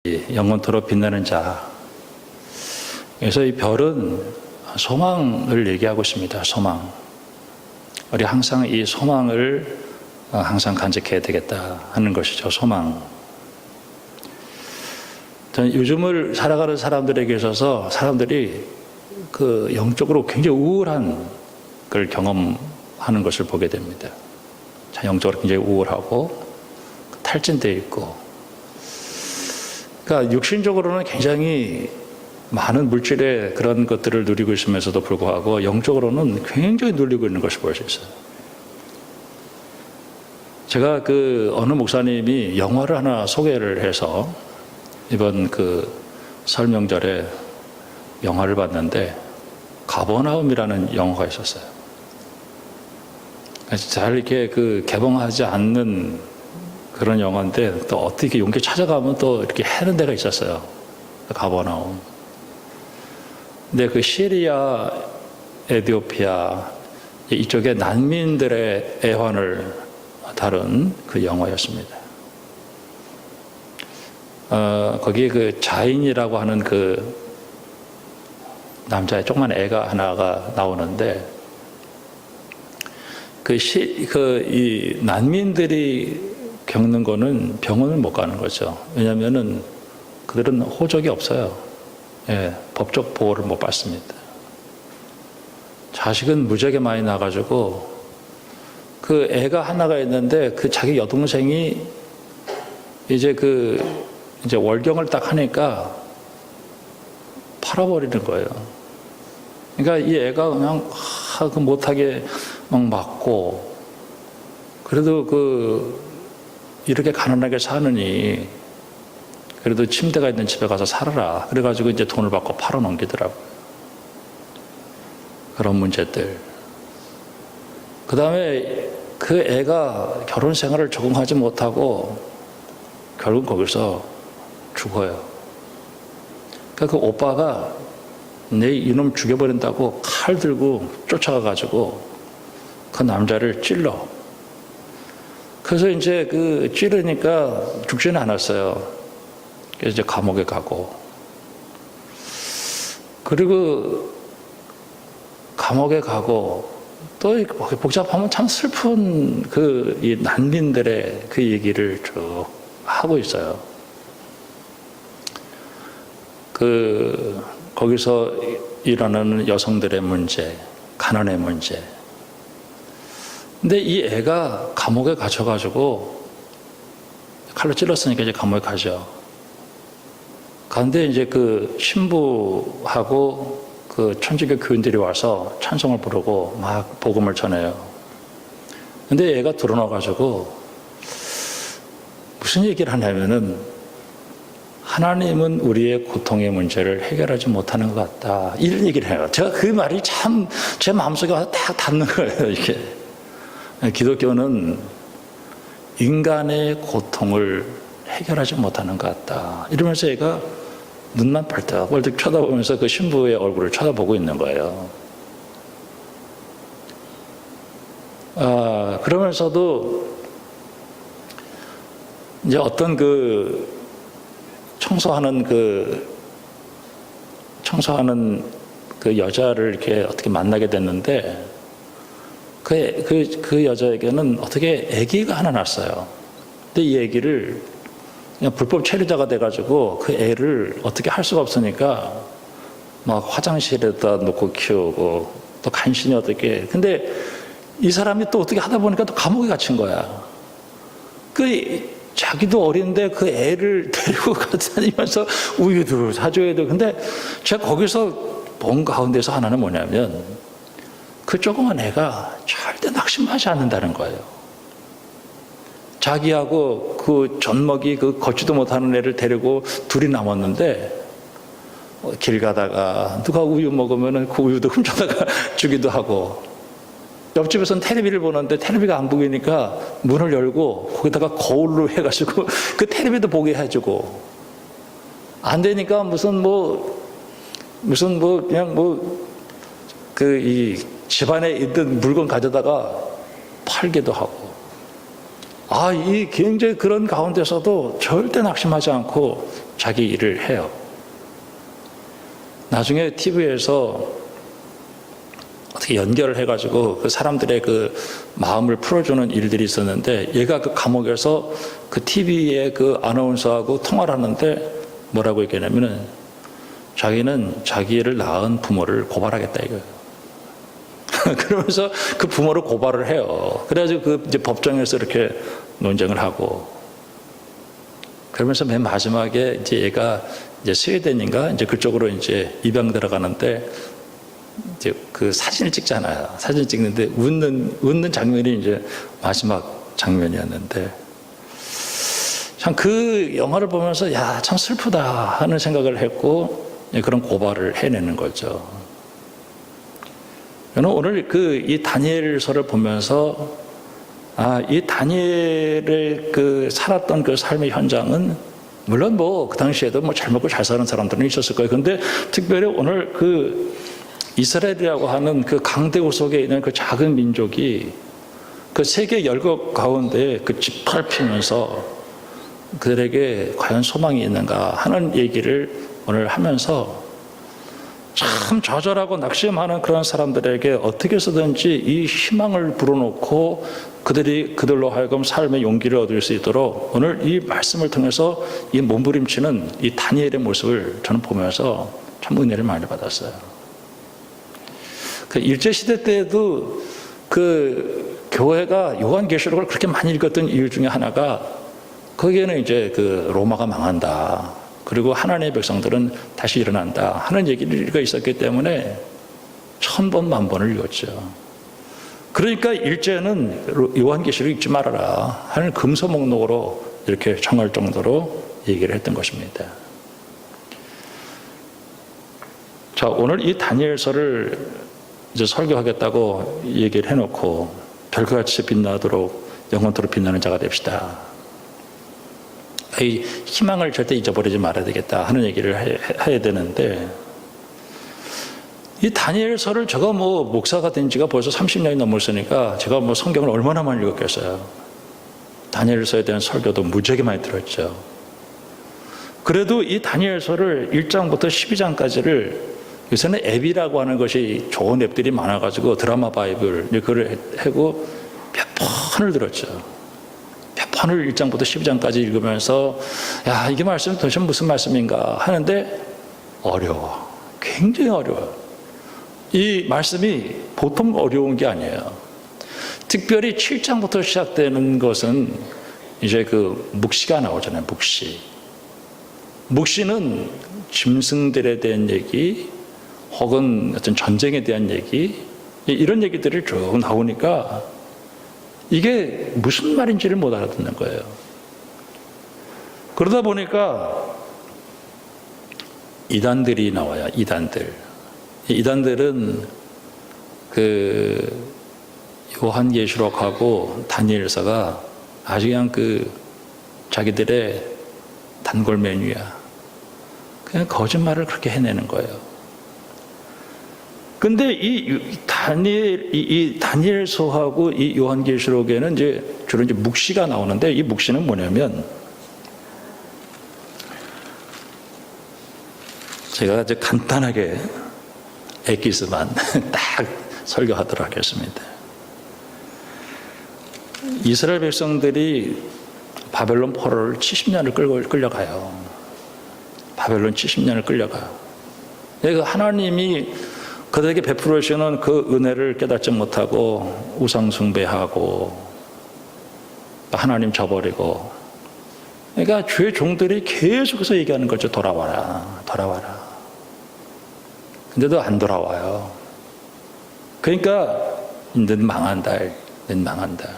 영원토록 빛나는 자. 그래서 이 별은 소망을 얘기하고 있습니다. 소망. 우리 항상 이 소망을 항상 간직해야 되겠다 하는 것이죠. 소망. 저는 요즘을 살아가는 사람들에게 있어서 사람들이 그 영적으로 굉장히 우울한 걸 경험하는 것을 보게 됩니다. 영적으로 굉장히 우울하고 탈진되어 있고, 그러니까 육신적으로는 굉장히 많은 물질의 그런 것들을 누리고 있으면서도 불구하고 영적으로는 굉장히 눌리고 있는 것을 볼 수 있어요. 제가 어느 목사님이 영화를 하나 소개를 해서 이번 설 명절에 영화를 봤는데 가버나움이라는 영화가 있었어요. 잘 이렇게 개봉하지 않는 그런 영화인데 또 어떻게 용기 찾아가면 또 이렇게 해는 데가 있었어요. 가버나움. 근데 시리아, 에티오피아 이쪽에 난민들의 애환을 다룬 그 영화였습니다. 거기에 자인이라고 하는 남자의 조그만 애가 하나가 나오는데 이 난민들이 겪는 거는 병원을 못 가는 거죠. 왜냐하면은 그들은 호적이 없어요. 예, 법적 보호를 못 받습니다. 자식은 무지하게 많이 나가지고 애가 하나가 있는데 자기 여동생이 이제 월경을 딱 하니까 팔아버리는 거예요. 그러니까 이 애가 그냥 못하게 막 맞고, 그래도 이렇게 가난하게 사느니 그래도 침대가 있는 집에 가서 살아라. 그래가지고 이제 돈을 받고 팔아 넘기더라고요. 그런 문제들. 그 다음에 애가 결혼 생활을 적응하지 못하고 결국 거기서 죽어요. 그러니까 오빠가 내 이놈 죽여버린다고 칼 들고 쫓아가가지고 그 남자를 찔러. 그래서 이제 찌르니까 죽지는 않았어요. 그래서 이제 감옥에 가고, 그리고 감옥에 가고 또 복잡하면 참 슬픈 이 난민들의 얘기를 쭉 하고 있어요. 거기서 일어나는 여성들의 문제, 가난의 문제. 근데 이 애가 감옥에 갇혀가지고 칼로 찔렀으니까 이제 감옥에 가죠. 그런데 이제 신부하고 천주교 교인들이 와서 찬송을 부르고 막 복음을 전해요. 근데 애가 드러나가지고 무슨 얘기를 하냐면은 하나님은 우리의 고통의 문제를 해결하지 못하는 것 같다. 이런 얘기를 해요. 제가 그 말이 참 제 마음속에 와서 딱 닿는 거예요, 이게. 기독교는 인간의 고통을 해결하지 못하는 것 같다. 이러면서 얘가 눈만 벌떡벌떡 쳐다보면서 신부의 얼굴을 쳐다보고 있는 거예요. 그러면서도 이제 어떤 청소하는 여자를 이렇게 어떻게 만나게 됐는데 그 여자에게는 어떻게 아기가 하나 났어요. 근데 이 아기를 그냥 불법 체류자가 돼가지고 그 애를 어떻게 할 수가 없으니까 막 화장실에다 놓고 키우고 또 간신히 어떻게. 근데 이 사람이 또 어떻게 하다 보니까 또 감옥에 갇힌 거야. 자기도 어린데 애를 데리고 다니면서 우유도 사줘야 돼. 근데 제가 거기서 본 가운데서 하나는 뭐냐면 조그만 애가 절대 낙심하지 않는다는 거예요. 자기하고 젖먹이 걷지도 못하는 애를 데리고 둘이 남았는데 길 가다가 누가 우유 먹으면 그 우유도 훔쳐다가 주기도 하고, 옆집에서는 텔레비를 보는데 텔레비가 안 보이니까 문을 열고 거기다가 거울로 해가지고 텔레비도 보게 해주고, 안 되니까 이 집안에 있던 물건 가져다가 팔기도 하고, 이 굉장히 그런 가운데서도 절대 낙심하지 않고 자기 일을 해요. 나중에 TV에서 어떻게 연결을 해가지고 그 사람들의 그 마음을 풀어주는 일들이 있었는데, 얘가 그 감옥에서 그 TV의 그 아나운서하고 통화를 하는데 뭐라고 얘기하냐면은, 자기는 자기를 낳은 부모를 고발하겠다 이거예요. 그러면서 그 부모를 고발을 해요. 그래가지고 그 이제 법정에서 이렇게 논쟁을 하고, 그러면서 맨 마지막에 이제 얘가 이제 스웨덴인가 이제 그쪽으로 이제 입양 들어가는데, 이제 그 사진을 찍잖아요. 사진 찍는데 웃는 장면이 이제 마지막 장면이었는데, 참 그 영화를 보면서 야, 참 슬프다 하는 생각을 했고, 그런 고발을 해내는 거죠. 저는 오늘 이 다니엘서를 보면서, 이 다니엘의 그 살았던 그 삶의 현장은 물론 뭐 그 당시에도 뭐 잘 먹고 잘 사는 사람들은 있었을 거예요. 근데 특별히 오늘 그 이스라엘이라고 하는 그 강대국 속에 있는 그 작은 민족이 그 세계 열국 가운데 그 짓밟히면서 그들에게 과연 소망이 있는가 하는 얘기를 오늘 하면서, 참 좌절하고 낙심하는 그런 사람들에게 어떻게 해서든지 이 희망을 불어넣고 그들로 하여금 삶의 용기를 얻을 수 있도록 오늘 이 말씀을 통해서 이 몸부림치는 이 다니엘의 모습을 저는 보면서 참 은혜를 많이 받았어요. 그 일제시대 때에도 그 교회가 요한계시록을 그렇게 많이 읽었던 이유 중에 하나가, 거기에는 이제 그 로마가 망한다, 그리고 하나님의 백성들은 다시 일어난다 하는 얘기가 있었기 때문에 1000번, 10,000번을 읽었죠. 그러니까 일제는 요한계시록 읽지 말아라 하는 금서 목록으로 이렇게 정할 정도로 얘기를 했던 것입니다. 자, 오늘 이 다니엘서를 이제 설교하겠다고 얘기를 해놓고, 별같이 빛나도록 영원토록 빛나는 자가 됩시다. 이 희망을 절대 잊어버리지 말아야 되겠다 하는 얘기를 해야 되는데, 이 다니엘서를 제가 뭐 목사가 된 지가 벌써 30년이 넘었으니까 제가 뭐 성경을 얼마나 많이 읽었겠어요. 다니엘서에 대한 설교도 무지하게 많이 들었죠. 그래도 이 다니엘서를 1장부터 12장까지를, 요새는 앱이라고 하는 것이 좋은 앱들이 많아가지고 드라마 바이블 그걸 하고 몇 번을 들었죠. 몇 번을 1장부터 12장까지 읽으면서, 야, 이게 말씀이 도대체 무슨 말씀인가 하는데 어려워. 굉장히 어려워요. 이 말씀이 보통 어려운 게 아니에요. 특별히 7장부터 시작되는 것은 이제 그 묵시가 나오잖아요. 묵시는 짐승들에 대한 얘기, 혹은 어떤 전쟁에 대한 얘기, 이런 얘기들이 쭉 나오니까 이게 무슨 말인지를 못 알아듣는 거예요. 그러다 보니까 이단들이 나와요. 이단들은 그 요한계시록하고 다니엘서가 아주 그냥 그 자기들의 단골 메뉴야. 그냥 거짓말을 그렇게 해내는 거예요. 근데 이 다니엘서하고 이 요한계시록에는 이제 주로 이제 묵시가 나오는데, 이 묵시는 뭐냐면, 제가 이제 간단하게 엑기스만 딱 설교하도록 하겠습니다. 이스라엘 백성들이 바벨론 포로를 70년을 끌려가요. 바벨론 70년을 끌려가요. 하나님이 그들에게 베풀어 주시는 그 은혜를 깨닫지 못하고 우상 숭배하고 하나님 저버리고, 그러니까 주의 종들이 계속해서 얘기하는 거죠. 돌아와라, 돌아와라. 근데도 안 돌아와요. 그러니까 넌 망한다, 넌 망한다.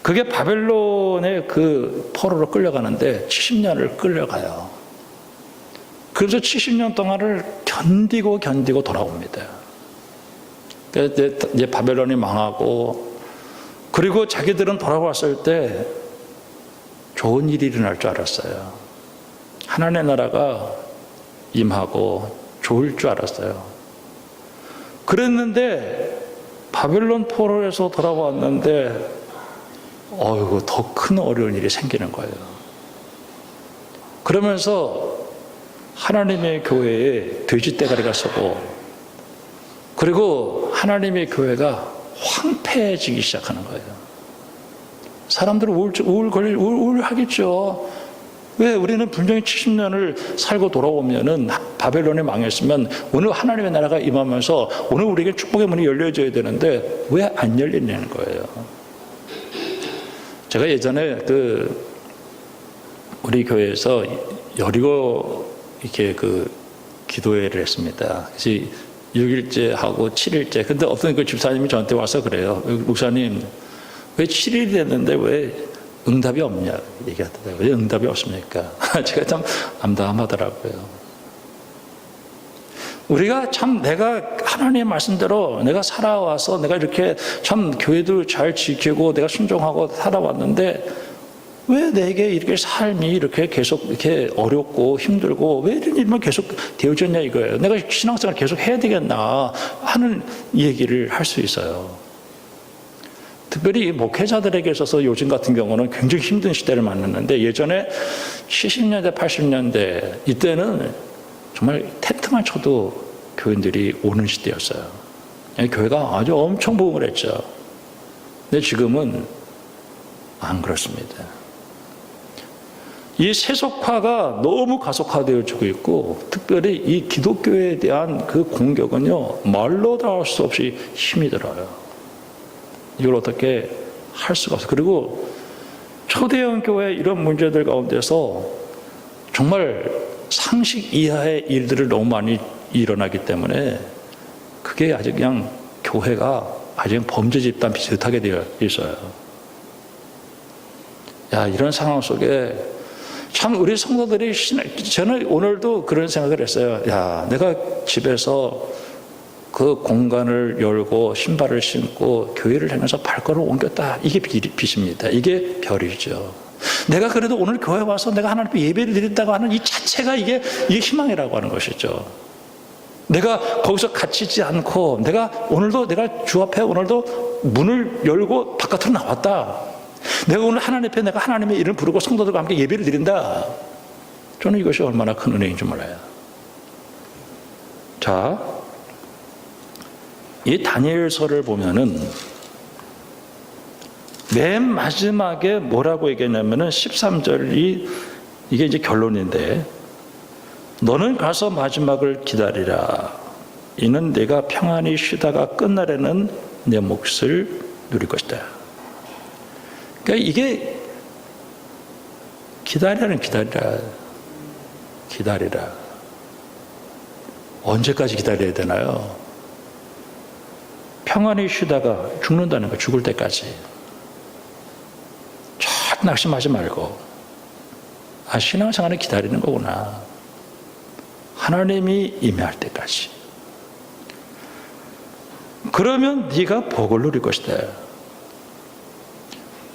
그게 바벨론의 그 포로로 끌려가는데 70년을 끌려가요. 그래서 70년 동안을 견디고 돌아옵니다. 이제 바벨론이 망하고, 그리고 자기들은 돌아왔을 때 좋은 일이 일어날 줄 알았어요. 하나님의 나라가 임하고 좋을 줄 알았어요. 그랬는데 바벨론 포로에서 돌아왔는데 더 큰 어려운 일이 생기는 거예요. 그러면서 하나님의 교회에 돼지떼가리가 서고, 그리고 하나님의 교회가 황폐해지기 시작하는 거예요. 사람들은 우울하겠죠. 왜? 우리는 분명히 70년을 살고 돌아오면은 바벨론이 망했으면 오늘 하나님의 나라가 임하면서 오늘 우리에게 축복의 문이 열려져야 되는데 왜 안 열리냐는 거예요. 제가 예전에 우리 교회에서 여리고 이렇게 기도회를 했습니다. 그래서 6일째 하고 7일째. 근데 어떤 집사님이 저한테 와서 그래요. 목사님, 왜 7일이 됐는데 왜 응답이 없냐 얘기하더라고요. 왜 응답이 없습니까? 제가 참 암담하더라고요. 우리가 참 내가 하나님의 말씀대로 내가 살아와서 내가 이렇게 참 교회도 잘 지키고 내가 순종하고 살아왔는데 왜 내게 이렇게 삶이 이렇게 계속 이렇게 어렵고 힘들고 왜 이런 일만 계속 되어졌냐 이거예요. 내가 신앙생활 계속 해야 되겠나 하는 얘기를 할 수 있어요. 특별히 목회자들에게 있어서 요즘 같은 경우는 굉장히 힘든 시대를 만났는데 예전에 70년대, 80년대 이때는 정말 텐트만 쳐도 교인들이 오는 시대였어요. 교회가 아주 엄청 부흥을 했죠. 근데 지금은 안 그렇습니다. 이 세속화가 너무 가속화되어지고 있고 특별히 이 기독교에 대한 그 공격은요 말로 다 할 수 없이 힘이 들어요. 이걸 어떻게 할 수가 없어요. 그리고 초대형 교회 이런 문제들 가운데서 정말 상식 이하의 일들을 너무 많이 일어나기 때문에 그게 아주 그냥 교회가 아주 그냥 범죄 집단 비슷하게 되어 있어요. 이런 상황 속에 참 우리 성도들이 저는 오늘도 그런 생각을 했어요. 내가 집에서 그 공간을 열고 신발을 신고 교회를 향해서 발걸음을 옮겼다. 이게 빛입니다. 이게 별이죠. 내가 그래도 오늘 교회 와서 내가 하나님 앞에 예배를 드린다고 하는 이 자체가 이게 희망이라고 하는 것이죠. 내가 거기서 갇히지 않고 내가 주 앞에 오늘도 문을 열고 바깥으로 나왔다. 내가 오늘 하나님 앞에 내가 하나님의 이름을 부르고 성도들과 함께 예배를 드린다. 저는 이것이 얼마나 큰 은혜인 줄 몰라요. 자, 이 다니엘서를 보면은 맨 마지막에 뭐라고 얘기했냐면은 13절이 이게 이제 결론인데 너는 가서 마지막을 기다리라. 이는 내가 평안히 쉬다가 끝날에는 내 몫을 누릴 것이다. 그러니까 이게 기다리라. 언제까지 기다려야 되나요? 평안히 쉬다가 죽는다는 거, 죽을 때까지. 참 낙심하지 말고, 신앙생활은 기다리는 거구나. 하나님이 임할 때까지. 그러면 네가 복을 누릴 것이다.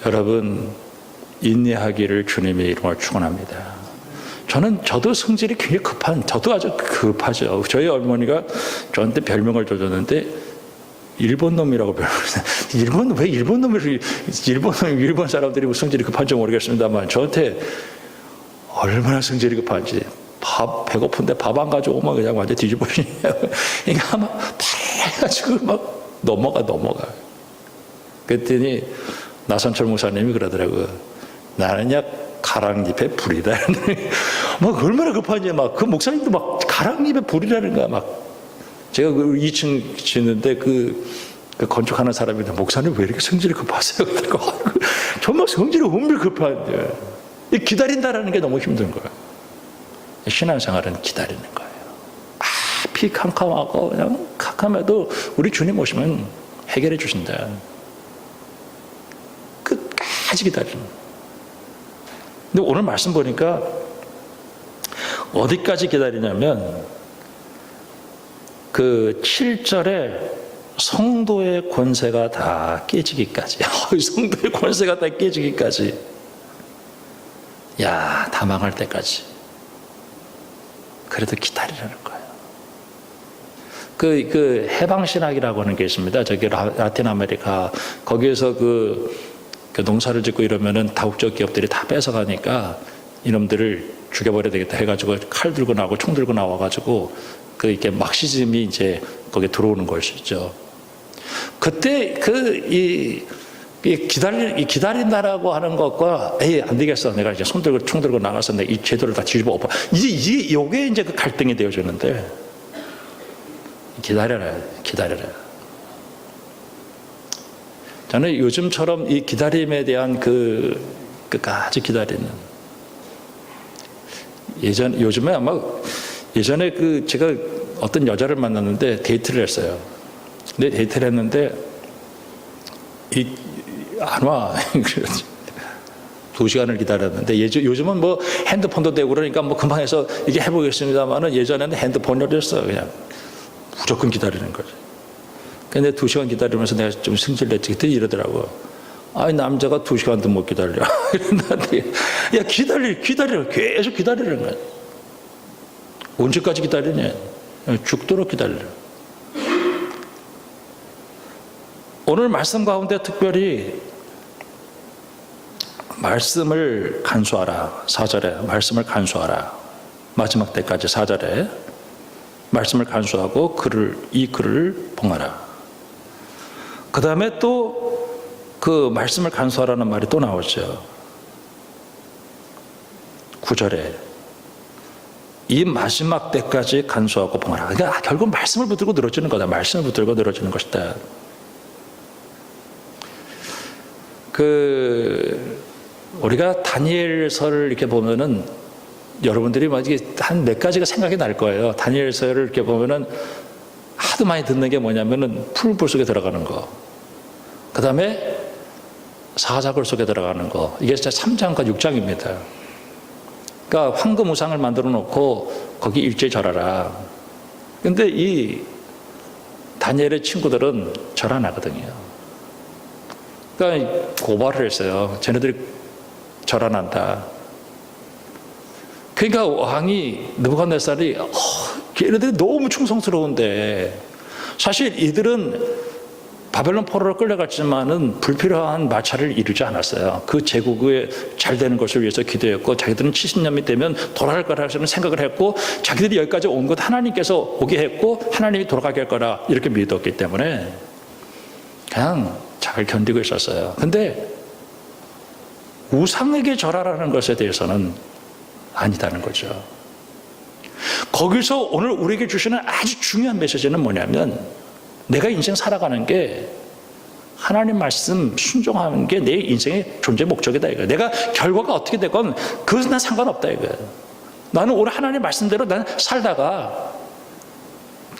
여러분, 인내하기를 주님의 이름으로 축원합니다. 저도 성질이 굉장히 저도 아주 급하죠. 저희 어머니가 저한테 별명을 줘줬는데 일본 놈이라고 별명을 왜 일본 놈을 일본 사람들이 성질이 급한지 모르겠습니다만 저한테 얼마나 성질이 급한지 배고픈데 밥 안 가져오면 그냥 완전 뒤집어지네요. 그러니까 막 달려가지고 막 넘어가. 그랬더니 나선철 목사님이 그러더라고요. 나는야 가랑잎에 불이다. 막 얼마나 급한지 그 목사님도 막 가랑잎에 불이라는 거야 막. 제가 2층 짓는데 그 건축하는 사람이 목사님 왜 이렇게 성질이 급하세요? 정말 성질이 엄청 급한데 기다린다라는 게 너무 힘든 거예요. 신앙생활은 기다리는 거예요. 피 캄캄하고 그냥 캄캄해도 우리 주님 오시면 해결해 주신다. 끝까지 기다리는. 근데 오늘 말씀 보니까 어디까지 기다리냐면 그 7절에 성도의 권세가 다 깨지기까지. 성도의 권세가 다 깨지기까지. 다 망할 때까지. 그래도 기다리라는 거예요. 그 해방신학이라고 하는 게 있습니다. 저기 라틴 아메리카. 거기에서 그 농사를 짓고 이러면은 다국적 기업들이 다 뺏어가니까 이놈들을 죽여버려야 되겠다 해가지고 칼 들고 나오고 총 들고 나와가지고 그 이렇게 막시즘이 이제 거기에 들어오는 것이죠. 그때 기다린다라고 하는 것과 에이 안 되겠어 내가 이제 손 들고 총 들고 나가서 내가 이 제도를 다 뒤집어 엎어 요게 이제 그 갈등이 되어지는데 기다려라. 저는 요즘처럼 이 기다림에 대한 끝까지 기다리는 요즘에 아마 예전에 제가 어떤 여자를 만났는데 데이트를 했어요. 근데 데이트를 했는데 안 와. 2시간을 기다렸는데 요즘은 뭐 핸드폰도 되고 그러니까 뭐 금방 해서 이게 해보겠습니다만은 예전에는 핸드폰이었어요. 그냥 무조건 기다리는 거죠. 근데 2시간 기다리면서 내가 좀 승질냈지. 그때 이러더라고. 아니 남자가 2시간도 못 기다려. 나한테 야 기다려 계속 기다리는 거야. 언제까지 기다리냐? 죽도록 기다려. 오늘 말씀 가운데 특별히 말씀을 간수하라. 4절에 말씀을 간수하라. 마지막 때까지 4절에 말씀을 간수하고 이 글을 봉하라. 그 다음에 또 그 말씀을 간수하라는 말이 또 나오죠. 9절에 이 마지막 때까지 간수하고 봉하라. 그러니까 결국 말씀을 붙들고 늘어지는 거다. 말씀을 붙들고 늘어지는 것이다. 우리가 다니엘서를 이렇게 보면은 여러분들이 한 몇 가지가 생각이 날 거예요. 다니엘서를 이렇게 보면은 하도 많이 듣는 게 뭐냐면은 풀불 속에 들어가는 거. 그 다음에 사자굴 속에 들어가는 거. 이게 진짜 3장과 6장입니다. 그러니까 황금 우상을 만들어 놓고 거기 일제히 절하라. 근데 이 다니엘의 친구들은 절 안 하거든요. 그러니까 고발을 했어요. 쟤네들이 절 안 한다. 그러니까 왕이 느부갓네살이 걔네들이 너무 충성스러운데 사실 이들은 바벨론 포로로 끌려갔지만은 불필요한 마찰을 이루지 않았어요. 그 제국에 잘 되는 것을 위해서 기도했고 자기들은 70년이 되면 돌아갈 거라는 생각을 했고 자기들이 여기까지 온 것 하나님께서 오게 했고 하나님이 돌아가게 할 거라 이렇게 믿었기 때문에 그냥 잘 견디고 있었어요. 근데 우상에게 절하라는 것에 대해서는 아니다는 거죠. 거기서 오늘 우리에게 주시는 아주 중요한 메시지는 뭐냐면 내가 인생 살아가는 게 하나님 말씀 순종하는 게 내 인생의 존재 목적이다 이거예요. 내가 결과가 어떻게 되건 그것은 난 상관없다 이거예요. 나는 오늘 하나님 말씀대로 난 살다가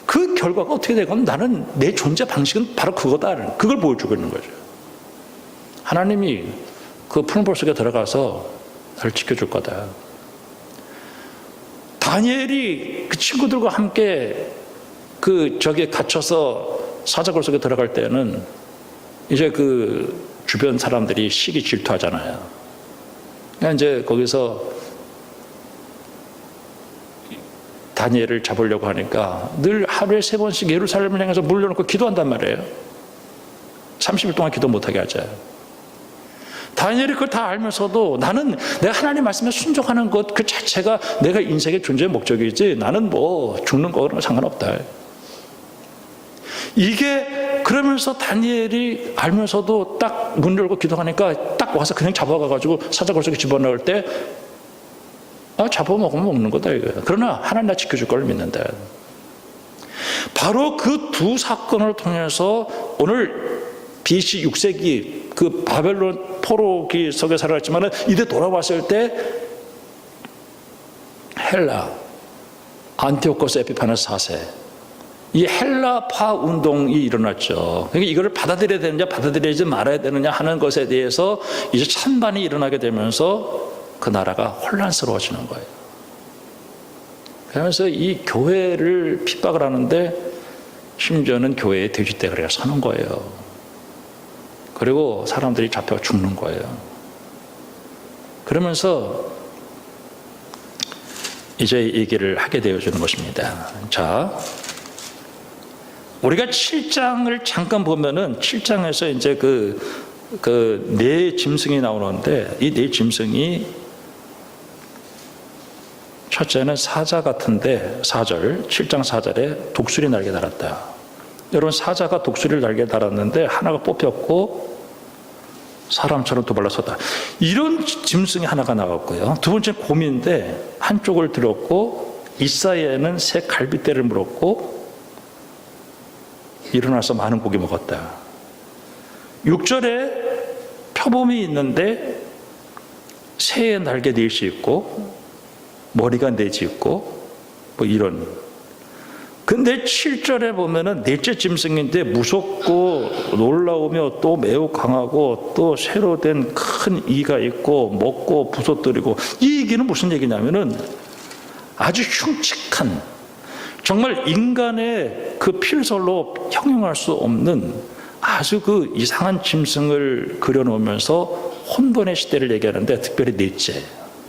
그 결과가 어떻게 되건 나는 내 존재 방식은 바로 그거다. 그걸 보여주고 있는 거죠. 하나님이 그 푸른불 속에 들어가서 나를 지켜줄 거다. 다니엘이 그 친구들과 함께 저기에 갇혀서 사자굴 속에 들어갈 때는 이제 그 주변 사람들이 시기 질투하잖아요. 그러니까 이제 거기서 다니엘을 잡으려고 하니까 늘 하루에 3번씩 예루살렘을 향해서 물려놓고 기도한단 말이에요. 30일 동안 기도 못하게 하자. 다니엘이 그걸 다 알면서도 나는 내가 하나님 말씀에 순종하는 것 그 자체가 내가 인생의 존재의 목적이지 나는 뭐 죽는 거랑 상관없다. 이게 그러면서 다니엘이 알면서도 딱 문 열고 기도하니까 딱 와서 그냥 잡아가가지고 사자굴 속에 집어넣을 때 잡아먹으면 먹는 거다 이거야. 그러나 하나님 나 지켜줄 걸 믿는다. 바로 그 두 사건을 통해서 오늘 BC 6세기 그 바벨론 포로기 속에 살았지만 이제 돌아왔을 때 헬라 안티오코스 에피파네스 4세 이 헬라파 운동이 일어났죠. 그러니까 이거를 받아들여야 되느냐 받아들이지 말아야 되느냐 하는 것에 대해서 이제 찬반이 일어나게 되면서 그 나라가 혼란스러워지는 거예요. 그러면서 이 교회를 핍박을 하는데 심지어는 교회에 돼지떼거리가 서는 거예요. 그리고 사람들이 잡혀 죽는 거예요. 그러면서 이제 얘기를 하게 되어주는 것입니다. 자, 우리가 7장을 잠깐 보면은 7장에서 이제 네 짐승이 나오는데 이 네 짐승이 첫째는 사자 같은데 4절, 7장 4절에 독수리 날개 달았다. 여러분, 사자가 독수리를 날개 달았는데 하나가 뽑혔고 사람처럼 두 발로 섰다. 이런 짐승이 하나가 나왔고요. 두 번째 곰인데 한쪽을 들었고 이 사이에는 새 갈빗대를 물었고 일어나서 많은 고기 먹었다. 6절에 표범이 있는데 새의 날개 넷이 있고 머리가 넷이 있고 뭐 이런. 근데 7절에 보면은 넷째 짐승인데 무섭고 놀라우며 또 매우 강하고 또 새로 된 큰 이가 있고 먹고 부서뜨리고, 이 얘기는 무슨 얘기냐면은 아주 흉측한, 정말 인간의 그 필설로 형용할 수 없는 아주 그 이상한 짐승을 그려놓으면서 혼돈의 시대를 얘기하는데, 특별히 넷째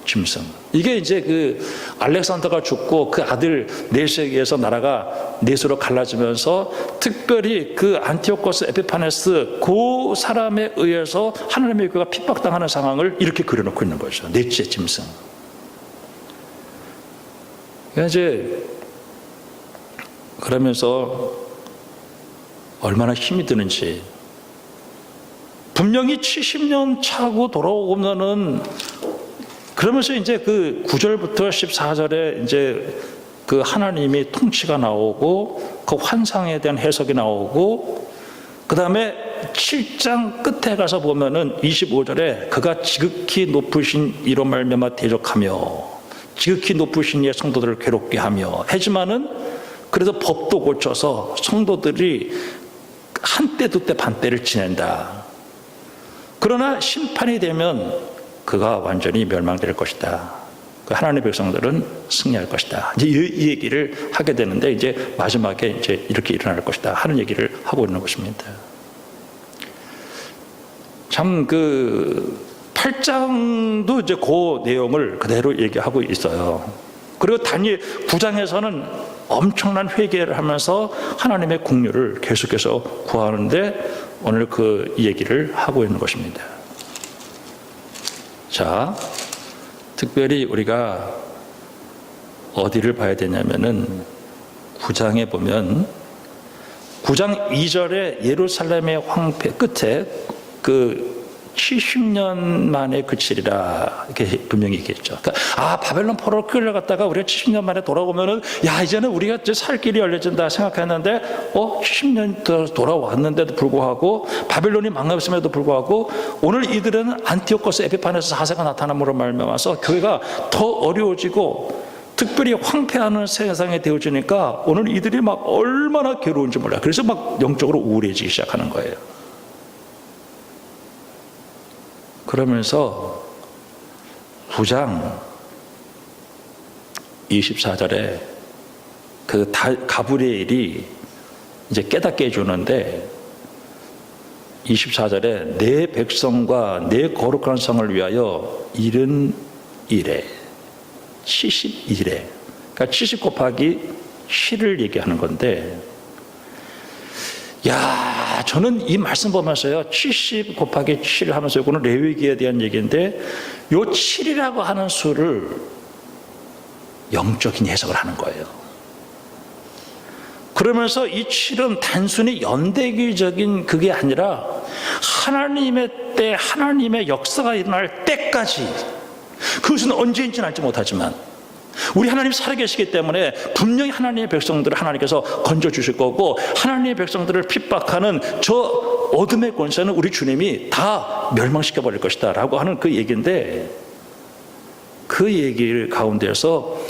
짐승. 이게 이제 그 알렉산더가 죽고 그 아들 넷에게서 나라가 넷으로 갈라지면서 특별히 그 안티오코스 에피파네스 그 사람에 의해서 하나님의 교회가 핍박당하는 상황을 이렇게 그려놓고 있는 거죠. 넷째 짐승. 이제 그러면서 얼마나 힘이 드는지, 분명히 70년 차고 돌아오면은, 그러면서 이제 그 9절부터 14절에 이제 그 하나님이 통치가 나오고 그 환상에 대한 해석이 나오고, 그 다음에 7장 끝에 가서 보면은 25절에 그가 지극히 높으신 이로 말미암아 대적하며 지극히 높으신 이의 성도들을 괴롭게 하며, 하지만은 그래도 법도 고쳐서 성도들이 한때 두때 반때를 지낸다. 그러나 심판이 되면 그가 완전히 멸망될 것이다. 하나님의 백성들은 승리할 것이다. 이제 이 얘기를 하게 되는데, 이제 마지막에 이제 이렇게 일어날 것이다 하는 얘기를 하고 있는 것입니다. 참 그 8장도 이제 그 내용을 그대로 얘기하고 있어요. 그리고 다니엘 9장에서는 엄청난 회개를 하면서 하나님의 긍휼을 계속해서 구하는데, 오늘 그 얘기를 하고 있는 것입니다. 자, 특별히 우리가 어디를 봐야 되냐면은 9장에 보면 9장 2절에 예루살렘의 황폐 끝에 그 70년 만에 그치리라 이렇게 분명히 얘기했죠. 그러니까 바벨론 포로로 끌려갔다가 우리가 70년 만에 돌아오면은 이제는 우리가 이제 살 길이 열려진다 생각했는데 70년 돌아왔는데도 불구하고, 바벨론이 망했음에도 불구하고 오늘 이들은 안티오코스 에피파네스 4세가 나타남으로 말미암아서 교회가 더 어려워지고 특별히 황폐하는 세상에 되어지니까 오늘 이들이 막 얼마나 괴로운지 몰라요. 그래서 막 영적으로 우울해지기 시작하는 거예요. 그러면서 9장 24절에 그 가브리엘이 이제 깨닫게 해주는데, 24절에 내 백성과 내 거룩한 성을 위하여 일은 이래, 70일에, 그러니까 70 곱하기 7을 얘기하는 건데, 저는 이 말씀 보면서요, 70 곱하기 7 하면서, 이거는 레위기에 대한 얘기인데, 요 7이라고 하는 수를 영적인 해석을 하는 거예요. 그러면서 이 7은 단순히 연대기적인 그게 아니라 하나님의 때, 하나님의 역사가 일어날 때까지, 그것은 언제인지는 알지 못하지만 우리 하나님 살아계시기 때문에 분명히 하나님의 백성들을 하나님께서 건져주실 거고, 하나님의 백성들을 핍박하는 저 어둠의 권세는 우리 주님이 다 멸망시켜버릴 것이다 라고 하는 그 얘기인데, 그 얘기를 가운데서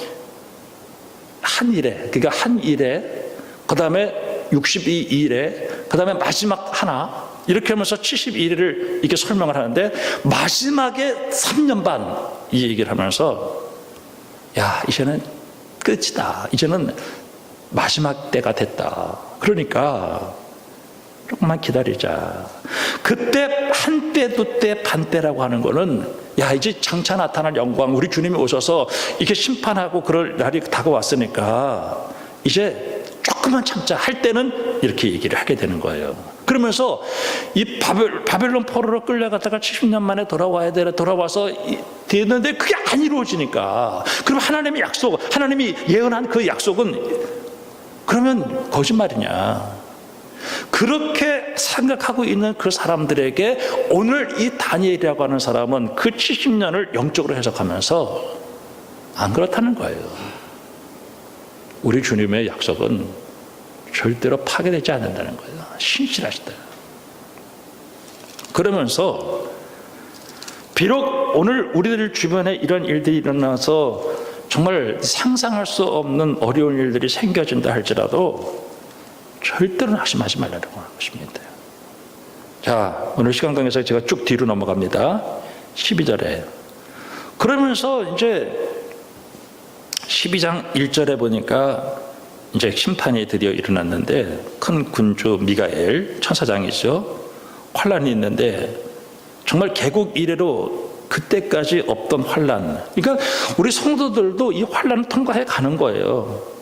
한 일에, 그러니까 한 일에, 그 다음에 62일에, 그 다음에 마지막 하나, 이렇게 하면서 71일을 이렇게 설명을 하는데, 마지막에 3년 반 이 얘기를 하면서 이제는 끝이다. 이제는 마지막 때가 됐다. 그러니까 조금만 기다리자. 그때 한 때, 두 때, 반 때라고 하는 거는 이제 장차 나타날 영광, 우리 주님이 오셔서 이렇게 심판하고 그럴 날이 다가왔으니까 이제 조금만 참자 할 때는 이렇게 얘기를 하게 되는 거예요. 그러면서 이 바벨론 포로로 끌려갔다가 70년 만에 돌아와야 되나 돌아와서 됐는데 그게 안 이루어지니까 그럼 하나님의 약속, 하나님이 예언한 그 약속은 그러면 거짓말이냐? 그렇게 생각하고 있는 그 사람들에게 오늘 이 다니엘이라고 하는 사람은 그 70년을 영적으로 해석하면서 안 그렇다는 거예요. 우리 주님의 약속은 절대로 파괴되지 않는다는 거예요. 신실하시다. 그러면서 비록 오늘 우리들 주변에 이런 일들이 일어나서 정말 상상할 수 없는 어려운 일들이 생겨진다 할지라도 절대로 낙심하지 말라고 하는 것입니다. 자, 오늘 시간강에서 제가 쭉 뒤로 넘어갑니다. 12절에. 그러면서 이제 12장 1절에 보니까 이제 심판이 드디어 일어났는데 큰 군주 미가엘 천사장이죠. 환란이 있는데 정말 개국 이래로 그때까지 없던 환란. 그러니까 우리 성도들도 이 환란을 통과해 가는 거예요.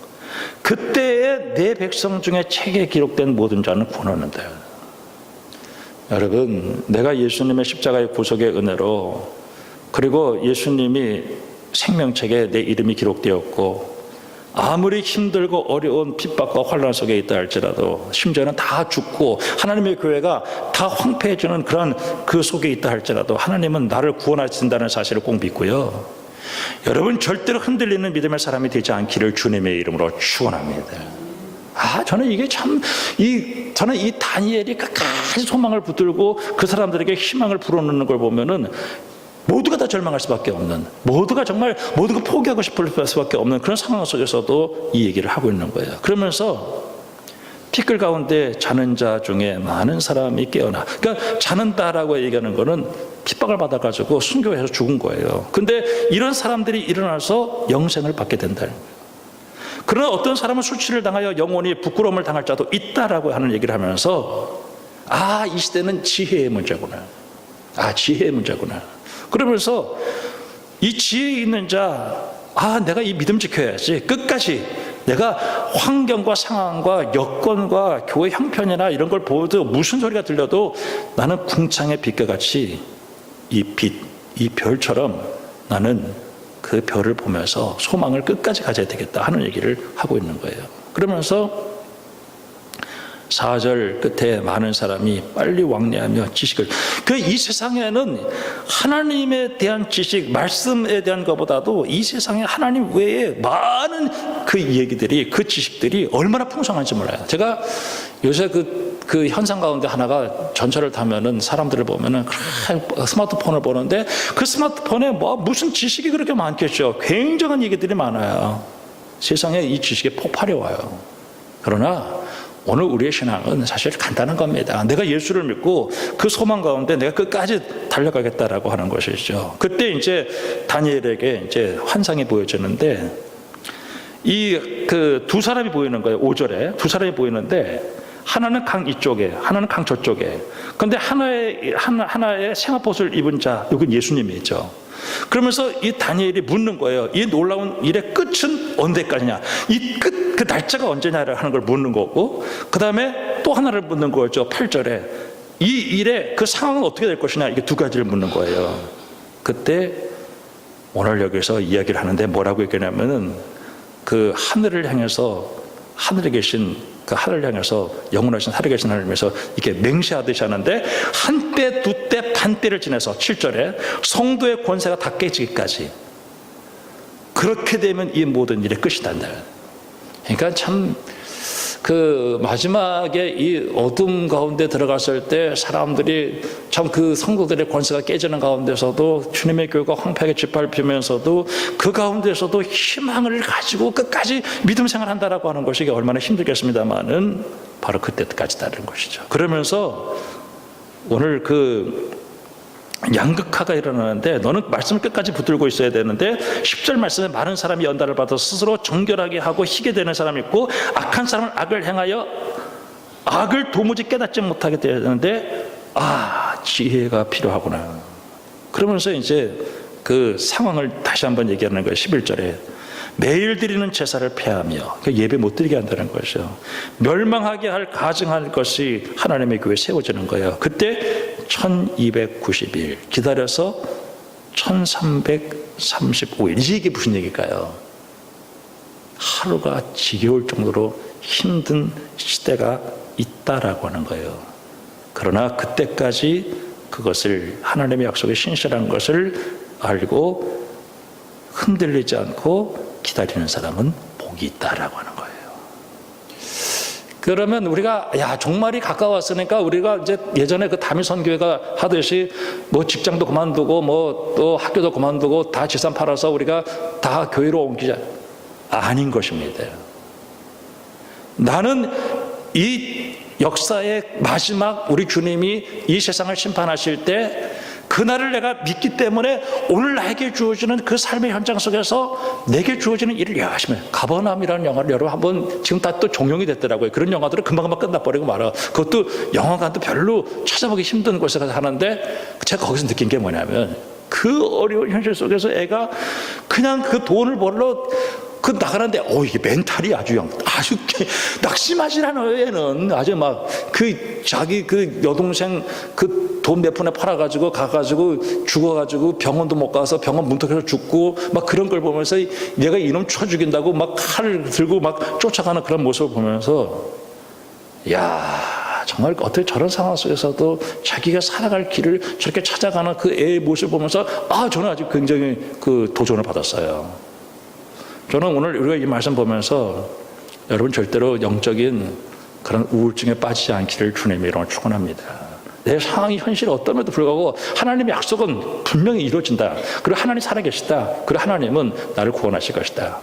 그때의 내 백성 중에 책에 기록된 모든 자는 구원하는다. 여러분, 내가 예수님의 십자가의 구속의 은혜로 그리고 예수님이 생명책에 내 이름이 기록되었고 아무리 힘들고 어려운 핍박과 환란 속에 있다 할지라도 심지어는 다 죽고 하나님의 교회가 다 황폐해지는 그런 그 속에 있다 할지라도 하나님은 나를 구원하신다는 사실을 꼭 믿고요. 여러분 절대로 흔들리는 믿음의 사람이 되지 않기를 주님의 이름으로 축원합니다. 저는 이게 저는 이 다니엘이 끝까지 소망을 붙들고 그 사람들에게 희망을 불어넣는 걸 보면은 모두가 다 절망할 수밖에 없는, 모두가 포기하고 싶을 수밖에 없는 그런 상황 속에서도 이 얘기를 하고 있는 거예요. 그러면서 피끌 가운데 자는 자 중에 많은 사람이 깨어나. 그러니까 자는다라고 얘기하는 거는 핍박을 받아가지고 순교해서 죽은 거예요. 근데 이런 사람들이 일어나서 영생을 받게 된다는 거예요. 그러나 어떤 사람은 수치를 당하여 영원히 부끄러움을 당할 자도 있다라고 하는 얘기를 하면서 이 시대는 지혜의 문제구나. 지혜의 문제구나. 그러면서 이 지혜 있는 자, 내가 이 믿음 지켜야지. 끝까지 내가 환경과 상황과 여건과 교회 형편이나 이런 걸 보도 무슨 소리가 들려도 나는 궁창의 빛과 같이 이 빛, 이 별처럼 나는 그 별을 보면서 소망을 끝까지 가져야 되겠다 하는 얘기를 하고 있는 거예요. 그러면서 4절 끝에 많은 사람이 빨리 왕래하며 지식을, 이 세상에는 하나님에 대한 지식, 말씀에 대한 것보다도 이 세상에 하나님 외에 많은 그 얘기들이, 그 지식들이 얼마나 풍성한지 몰라요. 제가 요새 그 현상 가운데 하나가 전철을 타면은 사람들을 보면은 스마트폰을 보는데 그 스마트폰에 무슨 지식이 그렇게 많겠죠. 굉장한 얘기들이 많아요. 세상에 이 지식이 폭발해 와요. 그러나 오늘 우리의 신앙은 사실 간단한 겁니다. 내가 예수를 믿고 그 소망 가운데 내가 끝까지 달려가겠다라고 하는 것이죠. 그때 이제 다니엘에게 이제 환상이 보여지는데 두 사람이 보이는 거예요. 5절에 두 사람이 보이는데 하나는 강 이쪽에, 하나는 강 저쪽에. 그런데 하나의 생화봇을 입은 자, 이건 예수님이죠. 그러면서 이 다니엘이 묻는 거예요. 이 놀라운 일의 끝은 언제까지냐? 이 끝, 그 날짜가 언제냐를 하는 걸 묻는 거고, 그 다음에 또 하나를 묻는 거죠. 8절에. 이 일의 그 상황은 어떻게 될 것이냐? 이게 두 가지를 묻는 거예요. 그때 오늘 여기서 이야기를 하는데 뭐라고 얘기하냐면은 그 하늘을 향해서 하늘에 계신 그 하늘을 향해서 영원하신 하늘에 계신 하나님에서 이렇게 맹세하듯이 하는데 한 때, 두 때, 반 때를 지나서 7절에 성도의 권세가 다 깨지기까지 그렇게 되면 이 모든 일의 끝이 난다. 그러니까 참 그 마지막에 이 어둠 가운데 들어갔을 때 사람들이 참 그 성도들의 권세가 깨지는 가운데서도 주님의 교회가 황폐하게 짓밟히면서도 그 가운데서도 희망을 가지고 끝까지 믿음 생활한다라고 하는 것이 얼마나 힘들겠습니다만은 바로 그때까지다는 것이죠. 그러면서 오늘 양극화가 일어나는데 너는 말씀을 끝까지 붙들고 있어야 되는데 10절 말씀에 많은 사람이 연단을 받아 스스로 정결하게 하고 희게 되는 사람이 있고 악한 사람은 악을 행하여 악을 도무지 깨닫지 못하게 되는데 지혜가 필요하구나. 그러면서 이제 그 상황을 다시 한번 얘기하는 거예요. 11절에 매일 드리는 제사를 폐하며 예배 못 드리게 한다는 거죠. 멸망하게 할 가증할 것이 하나님의 교회에 세워지는 거예요. 그때 1290일 기다려서 1335일 이게 무슨 얘기일까요? 하루가 지겨울 정도로 힘든 시대가 있다라고 하는 거예요. 그러나 그때까지 그것을 하나님의 약속의 신실한 것을 알고 흔들리지 않고 기다리는 사람은 복이 있다라고 하는 거예요. 그러면 우리가 종말이 가까웠으니까 우리가 이제 예전에 그 다미 선교회가 하듯이 뭐 직장도 그만두고 뭐 또 학교도 그만두고 다 재산 팔아서 우리가 다 교회로 옮기자. 아닌 것입니다. 나는 이 역사의 마지막 우리 주님이 이 세상을 심판하실 때 그날을 내가 믿기 때문에 오늘 나에게 주어지는 그 삶의 현장 속에서 내게 주어지는 일을 열심히 해요. 가버나움이라는 영화를 여러분 한번 지금 다 또 종영이 됐더라고요. 그런 영화들은 금방금방 끝나버리고 말아. 그것도 영화관도 별로 찾아보기 힘든 곳에서 하는데 제가 거기서 느낀 게 뭐냐면 그 어려운 현실 속에서 애가 그냥 그 돈을 벌러 그 나가는데 이게 멘탈이 아주 낙심하지 않아요. 얘는 아주 막 그 자기 그 여동생 그 돈 몇 푼에 팔아가지고 가가지고 죽어가지고 병원도 못 가서 병원 문턱에서 죽고 막 그런 걸 보면서 얘가 이놈 쳐 죽인다고 막 칼을 들고 막 쫓아가는 그런 모습을 보면서 정말 어떻게 저런 상황 속에서도 자기가 살아갈 길을 저렇게 찾아가는 그 애의 모습을 보면서 저는 아주 굉장히 그 도전을 받았어요. 저는 오늘 우리가 이 말씀 보면서 여러분 절대로 영적인 그런 우울증에 빠지지 않기를 주님의 이름으로 축원합니다. 내 상황이 현실이 어떤에도 불구하고 하나님의 약속은 분명히 이루어진다. 그리고 하나님이 살아계시다. 그리고 하나님은 나를 구원하실 것이다.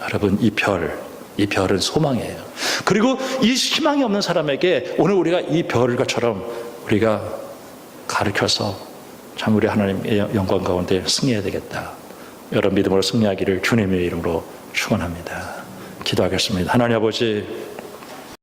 여러분 이 별은 소망이에요. 그리고 이 희망이 없는 사람에게 오늘 우리가 이 별과처럼 우리가 가르쳐서 참 우리 하나님의 영광 가운데 승리해야 되겠다. 여러분 믿음으로 승리하기를 주님의 이름으로 축원합니다. 기도하겠습니다. 하나님 아버지